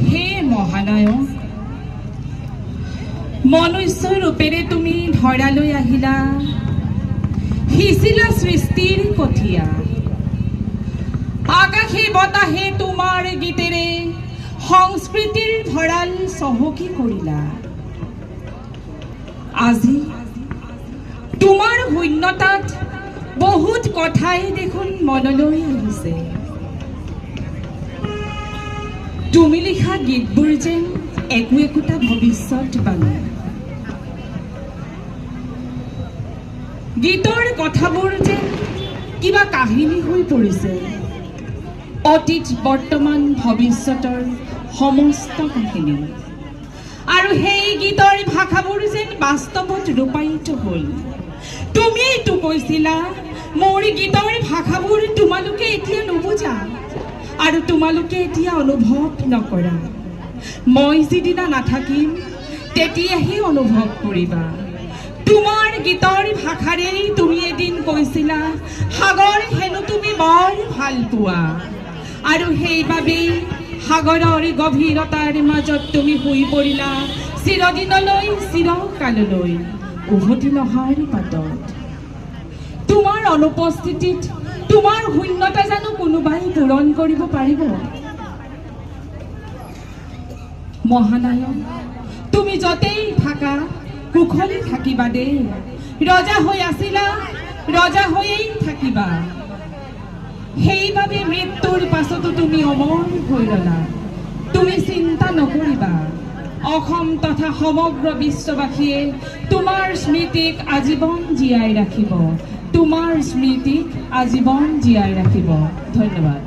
হে মহানায়ক, মনুষ্য ৰূপেৰে তুমি ধৰালৈ আহিলা, সিঁচিলা সৃষ্টিৰ কঠীয়া। আকাশে বতাহে তোমাৰ গীতেৰে সংস্কৃতিৰ ভঁৰাল চহকী কৰিলা। আজি তোমাৰ শূন্যতাত বহুত কথাই দেখোন মনলৈ আহিছে। তুমি লিখা গীতবোৰ যেন একো একোটা ভৱিষ্যতবাণী। গীতৰ কথাবোৰ যেন কিবা কাহিনী হৈ পৰিছে, অতীত বৰ্তমান ভৱিষ্যতৰ সমস্ত কাহিনী। আৰু সেই গীতৰ ভাষাবোৰ যেন বাস্তৱত ৰূপায়িত হ'ল। তুমিতো কৈছিলা মোৰ গীতৰ ভাষাবোৰ তোমালোকে এতিয়া নুবুজা আৰু তোমালোকে এতিয়া অনুভৱ নকৰা। মই যিদিনা নাথাকিম তেতিয়াহে অনুভৱ কৰিবা। তোমাৰ গীতৰ ভাষাৰেই তুমি এদিন কৈছিলা সাগৰ হেনো তুমি বৰ ভাল পোৱা, আৰু সেইবাবেই সাগৰৰ গভীৰতাৰ মাজত তুমি শুই পৰিলা চিৰদিনলৈ, চিৰকাললৈ উভতি নহাৰ পাতত। তোমাৰ অনুপস্থিতিত তোমাৰ শূন্যতা জানো কোনোবাই পূৰণ কৰিব পাৰিব? মহানায়ক, তুমি য'তেই থাকা কুশলে থাকিবা দেই। ৰজা হৈ আছিলা, ৰজা হৈয়েই থাকিবা। সেইবাবে মৃত্যুৰ পাছতো তুমি অমৰ হৈ ৰলা। তুমি চিন্তা নকৰিবা, অসম তথা সমগ্ৰ বিশ্ববাসীয়ে তোমাৰ স্মৃতিক আজীৱন জীয়াই ৰাখিব। তোমাৰ স্মৃতিক আজীৱন জীয়াই ৰাখিব। ধন্যবাদ।